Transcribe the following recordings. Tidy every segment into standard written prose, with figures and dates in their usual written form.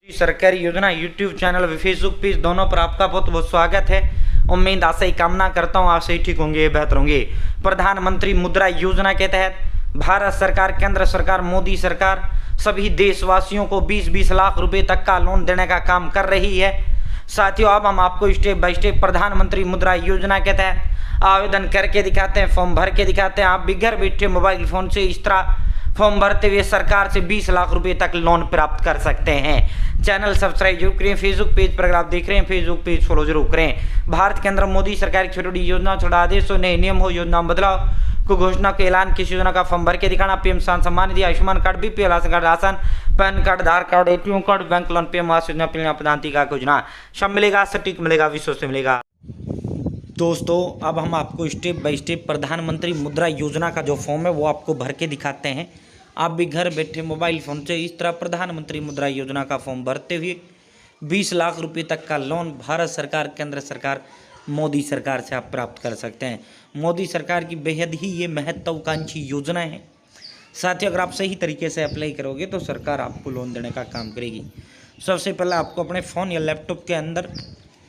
सरकारी योजना YouTube channel व फेसबुक पेज दोनों पर आपका बहुत बहुत स्वागत है। उम्मीद आशा ही कामना करता हूँ आप सही ठीक होंगे, बेहतर होंगे। प्रधानमंत्री मुद्रा योजना के तहत भारत सरकार, केंद्र सरकार, मोदी सरकार सभी देशवासियों को 20-20 लाख रुपए तक का लोन देने का काम कर रही है। साथियों, अब हम आपको स्टेप बाय स्टेप प्रधानमंत्री मुद्रा योजना के तहत आवेदन करके दिखाते हैं, फॉर्म भर के दिखाते हैं। आप भी घर बैठे मोबाइल फोन से इस तरह फॉर्म भरते हुए सरकार से 20 लाख रुपए तक लोन प्राप्त कर सकते हैं। चैनल सब्सक्राइब जरूर करें। फेसबुक पेज पर अगर आप देख रहे हैं, फेसबुक पेज फॉलो जरूर करें। भारत के अंदर मोदी सरकार की छोटी बड़ी योजना, छोटा आदेश हो, नए नियम हो, योजना बदलाव को घोषणा के ऐलान, किसी योजना का फॉर्म भर के दिखाना, PM Kisan Samman Nidhi, Ayushman card, BPL card, ration, pan card, Aadhaar card, ATM card, bank loan, PM Awas Yojana, प्रधान टीका योजना सब मिलेगा, सटीक मिलेगा, विश्वस्त मिलेगा। दोस्तों, अब हम आपको स्टेप बाय स्टेप प्रधानमंत्री मुद्रा योजना का जो फॉर्म है वो आपको भर के दिखाते हैं। आप भी घर बैठे मोबाइल फ़ोन से इस तरह प्रधानमंत्री मुद्रा योजना का फॉर्म भरते हुए 20 लाख रुपए तक का लोन भारत सरकार, केंद्र सरकार, मोदी सरकार से आप प्राप्त कर सकते हैं। मोदी सरकार की बेहद ही ये महत्वाकांक्षी योजना है। साथ ही अगर आप सही तरीके से अप्लाई करोगे तो सरकार आपको लोन देने का काम करेगी। सबसे पहले आपको अपने फ़ोन या लैपटॉप के अंदर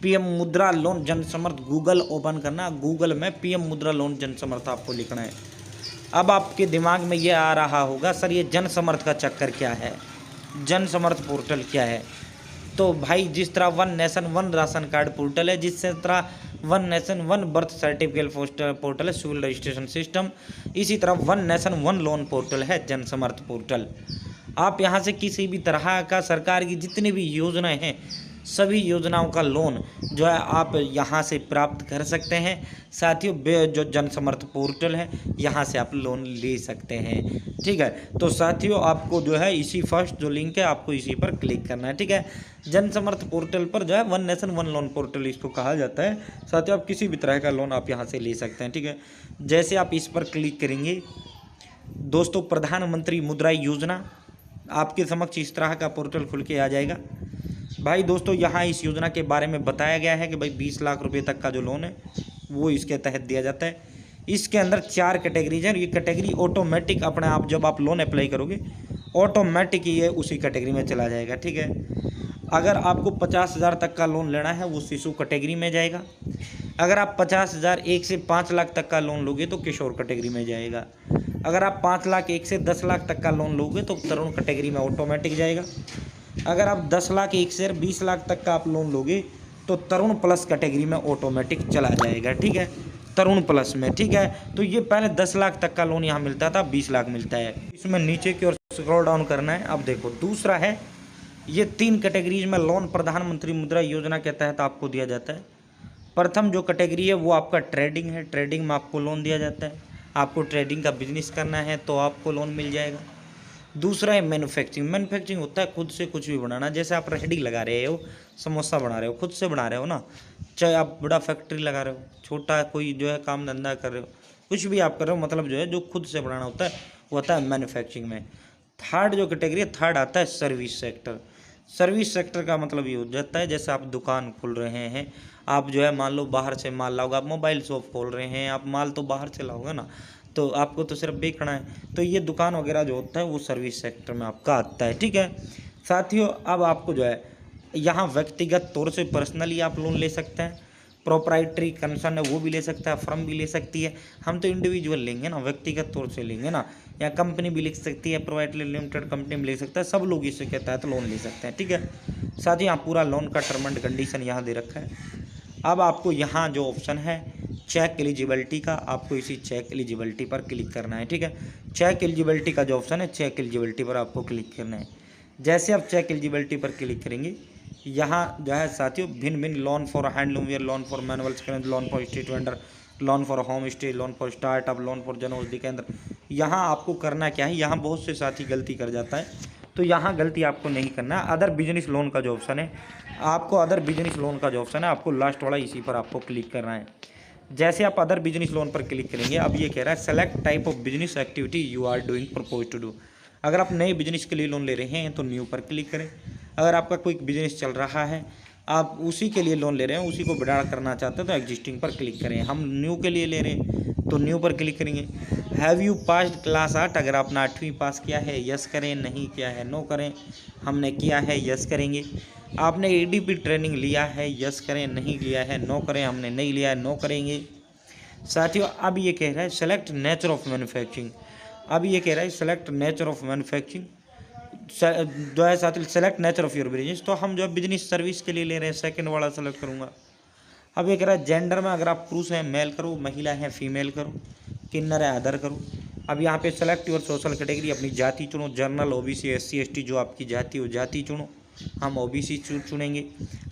पीएम मुद्रा लोन जन समर्थ गूगल ओपन करना। गूगल में पीएम मुद्रा लोन जन समर्थ आपको लिखना है। अब आपके दिमाग में ये आ रहा होगा, सर ये जन समर्थ का चक्कर क्या है, जन समर्थ पोर्टल क्या है। तो भाई, जिस तरह one nation one ration card portal है, जिस तरह one nation one birth certificate portal है, सिविल रजिस्ट्रेशन सिस्टम, इसी तरह one nation one loan portal है जन समर्थ पोर्टल। आप यहाँ से किसी भी तरह का सरकार की जितनी भी योजनाएं हैं, सभी योजनाओं का लोन जो है आप यहाँ से प्राप्त कर सकते हैं। साथियों, जो जन समर्थ पोर्टल है यहाँ से आप लोन ले सकते हैं। ठीक है, तो साथियों आपको जो है इसी फर्स्ट जो लिंक है आपको इसी पर क्लिक करना है। ठीक है, जन समर्थ पोर्टल पर जो है one nation one loan portal इसको कहा जाता है। साथियों, आप किसी भी तरह का लोन आप यहाँ से ले सकते हैं। ठीक है, जैसे आप इस पर क्लिक करेंगे दोस्तों, प्रधानमंत्री मुद्रा योजना आपके समक्ष इस तरह का पोर्टल खुल के आ जाएगा। भाई दोस्तों, यहाँ इस योजना के बारे में बताया गया है कि भाई 20 लाख रुपए तक का जो लोन है वो इसके तहत दिया जाता है। इसके अंदर 4 कैटेगरीज हैं और ये कैटेगरी ऑटोमेटिक अपने आप जब आप लोन अप्लाई करोगे ऑटोमेटिक ये उसी कैटेगरी में चला जाएगा। ठीक है, अगर आपको 50,000 तक का लोन लेना है वो शिशु कैटेगरी में जाएगा। अगर आप 50,000 1 से 5 लाख तक का लोन लोगे तो किशोर कैटेगरी में जाएगा। अगर आप 5 लाख 1 से 10 लाख तक का लोन लोगे तो तरुण कैटेगरी में ऑटोमेटिक जाएगा। अगर आप 10 लाख 1 से 20 लाख तक का आप लोन लोगे तो तरुण प्लस कैटेगरी में ऑटोमेटिक चला जाएगा। ठीक है, तरुण प्लस में। ठीक है, तो ये पहले 10 लाख तक का लोन यहाँ मिलता था, 20 लाख मिलता है। इसमें नीचे की ओर स्क्रॉल डाउन करना है। अब देखो, दूसरा है ये 3 कैटेगरीज में लोन प्रधानमंत्री मुद्रा योजना के तहत आपको दिया जाता है। प्रथम जो कैटेगरी है वो आपका ट्रेडिंग है। ट्रेडिंग में आपको लोन दिया जाता है। आपको ट्रेडिंग का बिजनेस करना है तो आपको लोन मिल जाएगा। दूसरा है मैन्युफैक्चरिंग। मैन्युफैक्चरिंग होता है खुद से कुछ भी बनाना। जैसे आप रेहड़ी लगा रहे हो, समोसा बना रहे हो, खुद से बना रहे हो ना। चाहे आप बड़ा फैक्ट्री लगा रहे हो, छोटा कोई जो है काम धंधा कर रहे हो, कुछ भी आप कर रहे हो, मतलब जो है जो खुद से बनाना होता है वो होता है मैन्युफैक्चरिंग में। थर्ड जो कैटेगरी है, थर्ड आता है सर्विस सेक्टर। सर्विस सेक्टर का मतलब ये हो जाता है जैसे आप दुकान खोल रहे हैं, आप जो है मान लो बाहर से माल लाओगे, आप मोबाइल शॉप खोल रहे हैं, आप माल तो बाहर से लाओगे ना, तो आपको तो सिर्फ बेचना है, तो ये दुकान वगैरह जो होता है वो सर्विस सेक्टर में आपका आता है। ठीक है साथियों, अब आपको जो है यहाँ व्यक्तिगत तौर से पर्सनली आप लोन ले सकते हैं। प्रोप्राइटरी कंसर्न है वो भी ले सकता है, फर्म भी ले सकती है। हम तो इंडिविजुअल लेंगे ना, व्यक्तिगत तौर से लेंगे ना, या कंपनी भी ले सकती है, प्राइवेटली लिमिटेड कंपनी भी ले सकता है। सब लोग इसके तहत लोन ले सकते हैं। ठीक है, साथ ही यहाँ पूरा लोन का टर्म एंड कंडीशन यहाँ दे रखा है। अब आपको यहाँ जो ऑप्शन है चेक एलिजिबिलिटी का, आपको इसी चेक एलिजिबिलिटी पर क्लिक करना है। ठीक है, चेक एलिजिबिलिटी का जो ऑप्शन है, चेक एलिजिबिलिटी पर आपको क्लिक करना है। जैसे आप चेक एलिजिबिलिटी पर क्लिक करेंगे, यहाँ जो है साथियों भिन्न भिन्न loan for handloom wear, loan for manual scrap, loan for street vendor, loan for home stay, loan for startup, loan for Jan Aushadhi केंद्र। यहाँ आपको करना क्या है, यहाँ बहुत से साथी गलती कर जाता है, तो यहाँ गलती आपको नहीं करना है। अदर बिजनेस लोन का जो ऑप्शन है, आपको अदर बिजनेस लोन का जो ऑप्शन है आपको लास्ट वाला इसी पर आपको क्लिक करना है। जैसे आप अदर बिजनेस लोन पर क्लिक करेंगे, अब ये कह रहा है select type of business activity you are doing propose to do. अगर आप नए बिजनेस के लिए लोन ले रहे हैं तो न्यू पर क्लिक करें। अगर आपका कोई बिजनेस चल रहा है, आप उसी के लिए लोन ले रहे हैं, उसी को बढ़ा करना चाहते हैं तो एग्जिस्टिंग पर क्लिक करें। हम न्यू के लिए ले रहे हैं तो न्यू पर क्लिक करेंगे। हैव यू पास्ड क्लास 8, अगर आपने 8वीं पास किया है यस करें, नहीं किया है नो करें। हमने किया है, यस करेंगे। आपने एडीपी ट्रेनिंग लिया है, यस करें। नहीं लिया है, नो करें। हमने नहीं लिया है, नो करेंगे। साथियों अब ये कह रहा है सेलेक्ट नेचर ऑफ मैन्युफैक्चरिंग। अब ये कह रहा है सेलेक्ट नेचर ऑफ मैन्युफैक्चरिंग जो है साथियों, select nature of your business. तो हम जो है बिजनेस सर्विस के लिए ले रहे हैं, सेकंड वाला सेलेक्ट करूँगा। अब ये कह रहा है जेंडर में अगर आप पुरुष हैं मेल करो, महिला है फीमेल करो, किन्नर है अदर करो। अब यहाँ पे सेलेक्ट योर सोशल कैटेगरी, अपनी जाति चुनो, जनरल, ओबीसी, एससी, एसटी, जो आपकी जाति हो जाति चुनो। हम ओबीसी चुनेंगे,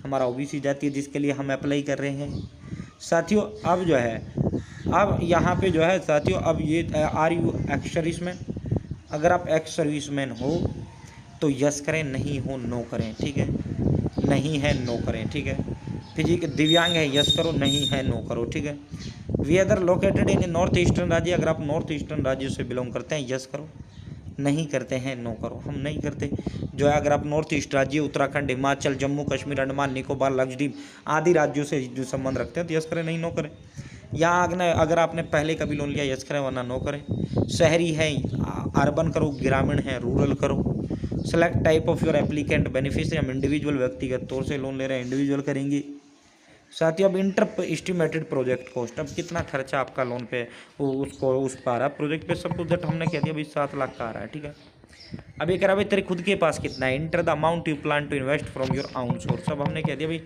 हमारा ओबीसी जाति है जिसके लिए हम अप्लाई कर रहे हैं। साथियों अब जो है, अब यहाँ पे जो है साथियों, अब ये आर यू एक्स सर्विसमैन। अगर आप एक्स सर्विसमैन हो तो यस करें, नहीं हो नो करें, ठीक है। नहीं है नो करें, ठीक है। फिजिक दिव्यांग है यस करो, नहीं है नो करो, ठीक है। We other located in north eastern राज्य, अगर आप नॉर्थ ईस्टर्न राज्य से बिलोंग करते हैं यस करो, नहीं करते हैं नो करो। हम नहीं करते जो है, अगर आप नॉर्थ ईस्ट राज्य उत्तराखंड, हिमाचल, जम्मू कश्मीर, अंडमान निकोबार, लक्षद्वीप आदि राज्यों से जो संबंध रखते हैं तो यस करें, नहीं नो करें। यहाँ अगर आपने पहले कभी लोन लिया यस करें, वरना नो करें। शहरी है अर्बन करो, ग्रामीण है रूरल करो। Select type of your applicant beneficiary, हम इंडिविजुअल व्यक्तिगत तौर से लोन ले रहे हैं, इंडिविजुअल करेंगे। साथियों अब इंटर एस्टिमेटेड प्रोजेक्ट कॉस्ट, अब कितना खर्चा आपका लोन पे उसको उस पर आ रहा है प्रोजेक्ट पे, सब कुछ जट हमने कह दिया भाई 7 लाख का आ रहा है, ठीक है। अब ये कह रहा भाई तेरे खुद के पास कितना है, enter the amount you plan to invest from your own source. अब हमने कह दिया भाई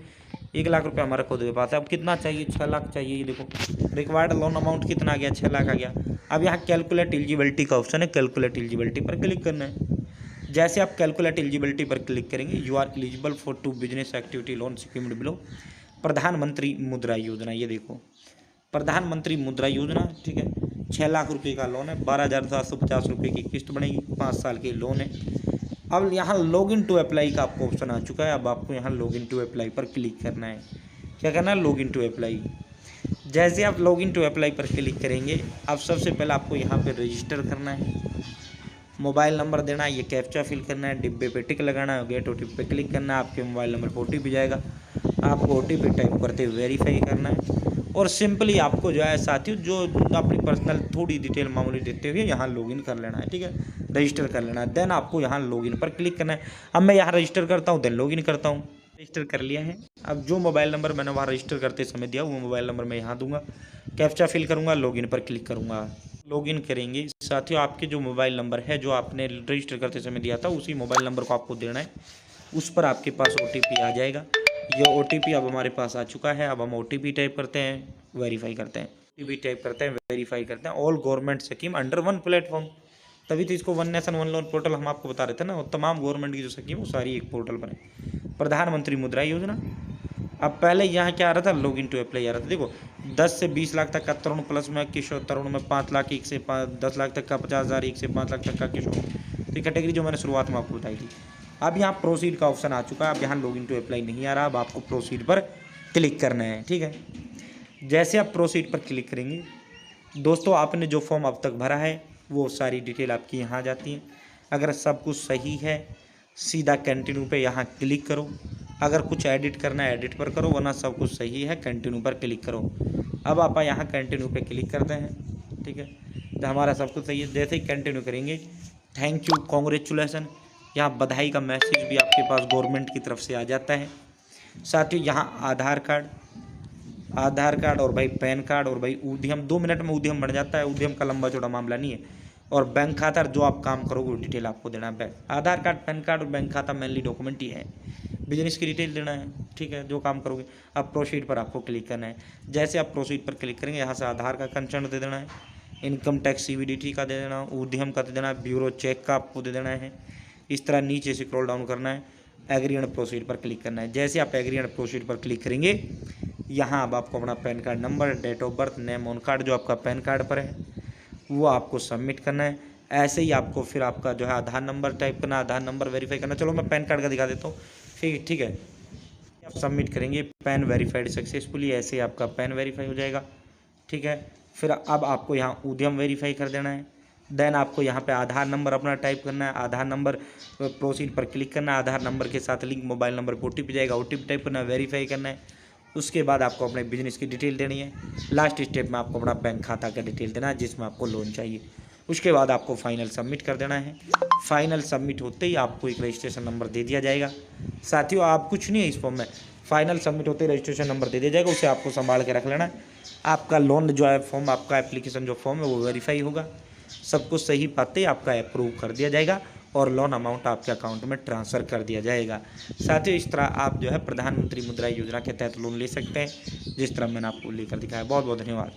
1 लाख रुपये हमारा खुद के पास है। अब कितना चाहिए, 6 लाख चाहिए। ये देखो रिक्वायर्ड लोन अमाउंट कितना आ गया, 6 लाख आ गया। अब यहाँ कैलकुलेट एलिजिबिलिटी का ऑप्शन है, कैलकुलेट एलिजिबिलिटी पर क्लिक करना है। जैसे आप कैलकुलेट एलिजिबिलिटी पर क्लिक करेंगे, you are eligible for 2 business activity loan schemed below Pradhan Mantri Mudra योजना। ये देखो प्रधानमंत्री मुद्रा योजना, ठीक है। 6 लाख रुपए का लोन है, 12,750 रुपये की किस्त बनेगी, 5 साल की लोन है। अब यहाँ लॉग इन टू अप्लाई का आपको ऑप्शन आ चुका है। अब आपको यहाँ लॉग इन टू अप्लाई पर क्लिक करना है। क्या करना है, लॉग इन टू अप्लाई। जैसे आप लॉग इन टू अप्लाई पर क्लिक करेंगे, अब सबसे पहले आपको यहाँ पर रजिस्टर करना है, मोबाइल नंबर देना है, ये कैप्चा फिल करना है, डिब्बे पे टिक लगाना है, गेट ओटीपी पे क्लिक करना है, आपके मोबाइल नंबर पर ओटीपी जाएगा, आपको ओटीपी टाइप करते हुए वेरीफाई करना है। और सिंपली आपको जो है साथियों, जो अपनी पर्सनल थोड़ी डिटेल मामूली देते हुए यहाँ लॉगिन कर लेना है, ठीक है, रजिस्टर कर लेना है। देन आपको यहाँ लॉगिन पर क्लिक करना है। अब मैं यहाँ रजिस्टर करता हूँ, देन लॉगिन करता हूँ। रजिस्टर कर लिया है। अब जो मोबाइल नंबर मैंने वहाँ रजिस्टर करते समय दिया वो मोबाइल नंबर मैं यहाँ दूंगा, कैप्चा फिल करूँगा, लॉगिन पर क्लिक करूँगा, लॉगिन करेंगे। साथियों आपके जो मोबाइल नंबर है जो आपने रजिस्टर करते समय दिया था उसी मोबाइल नंबर को आपको देना है, उस पर आपके पास ओटीपी आ जाएगा। ये ओटीपी अब हमारे पास आ चुका है। अब हम ओटीपी टाइप करते हैं, वेरीफाई करते हैं, ओटीपी टाइप करते हैं, वेरीफाई करते हैं। All government scheme under one platform, तभी तो इसको one nation one loan portal हम आपको बता रहे थे ना। और तमाम गवर्नमेंट की जो स्कीम वो सारी एक पोर्टल पर है, प्रधानमंत्री मुद्रा योजना। अब पहले यहाँ क्या आ रहा था, लॉग इन टू अप्लाई आ रहा था। देखो 10 से 20 लाख तक का तरुण प्लस में किशोर, तरुण में 5 लाख 1 से 10 लाख तक का 50,000, 1 से 5 लाख तक का किशोर, तो कैटेगरी जो मैंने शुरुआत में आपको बताई थी। अब यहाँ प्रोसीड का ऑप्शन आ चुका है। अब यहाँ लॉग इन टू अप्लाई नहीं आ रहा, अब आपको प्रोसीड पर क्लिक करना है, ठीक है। जैसे आप प्रोसीड पर क्लिक करेंगे दोस्तों, आपने जो फॉर्म अब तक भरा है वो सारी डिटेल आपकी यहाँ आ जाती है। अगर सब कुछ सही है सीधा कंटिन्यू पे यहाँ क्लिक करो, अगर कुछ एडिट करना है एडिट पर करो, वरना सब कुछ सही है कंटिन्यू पर क्लिक करो। अब आप यहाँ कंटिन्यू पे क्लिक करते हैं, ठीक है, तो हमारा सब कुछ सही है। जैसे ही कंटिन्यू करेंगे, थैंक यू, कॉन्ग्रेचुलेसन, यहाँ बधाई का मैसेज भी आपके पास गवर्नमेंट की तरफ से आ जाता है। साथियों यहाँ आधार कार्ड और भाई पैन कार्ड और भाई उद्यम, 2 मिनट में उद्यम बन जाता है। उद्यम का लंबा चौड़ा मामला नहीं है। और बैंक खाता, जो आप काम करोगे वो डिटेल आपको देना है। आधार कार्ड, पैन कार्ड और बैंक खाता मेनली डॉक्यूमेंट ही है। बिजनेस की डिटेल देना है, ठीक है, जो काम करोगे। अब प्रोसीड पर आपको क्लिक करना है। जैसे आप प्रोसीड पर क्लिक करेंगे, यहाँ से आधार का कंसर्न दे देना है, इनकम टैक्स CVDT का दे देना, उद्यम का दे देना, ब्यूरो चेक का आपको दे देना है। इस तरह नीचे से स्क्रॉल डाउन करना है, एग्री एंड प्रोसीड पर क्लिक करना है। जैसे आप एग्री एंड प्रोसीड पर क्लिक करेंगे, यहाँ अब आपको अपना PAN card number, date of birth, name on card जो आपका पैन कार्ड पर है वो आपको सबमिट करना है। ऐसे ही आपको फिर आपका जो है आधार नंबर टाइप करना, आधार नंबर वेरीफाई करना। चलो मैं पैन कार्ड का दिखा देता हूँ, फिर ठीक है। आप सबमिट करेंगे, पैन वेरीफाइड सक्सेसफुली, ऐसे ही आपका पैन वेरीफाई हो जाएगा, ठीक है। फिर अब आपको यहाँ उद्यम वेरीफाई कर देना है। देन आपको यहाँ पे आधार नंबर अपना टाइप करना है, आधार नंबर प्रोसीड पर क्लिक करना है। आधार नंबर के साथ लिंक मोबाइल नंबर पर OTP जाएगा, OTP टाइप करना है, वेरीफाई करना है। उसके बाद आपको अपने बिजनेस की डिटेल देनी है। लास्ट स्टेप में आपको अपना बैंक खाता का डिटेल देना है जिसमें आपको लोन चाहिए। उसके बाद आपको फाइनल सबमिट कर देना है। फाइनल सबमिट होते ही आपको एक रजिस्ट्रेशन नंबर दे दिया जाएगा। साथियों आप कुछ नहीं है इस फॉर्म में, फाइनल सबमिट होते ही रजिस्ट्रेशन नंबर दे दिया जाएगा, उसे आपको संभाल के रख लेना है। आपका लोन जो है फॉर्म, आपका एप्लीकेशन जो फॉर्म है वो वेरीफाई होगा, सब कुछ सही पाते ही आपका अप्रूव कर दिया जाएगा और लोन अमाउंट आपके अकाउंट में ट्रांसफ़र कर दिया जाएगा। साथियों इस तरह आप जो है प्रधानमंत्री मुद्रा योजना के तहत लोन ले सकते हैं, जिस तरह मैंने आपको लेकर दिखाया। बहुत बहुत धन्यवाद।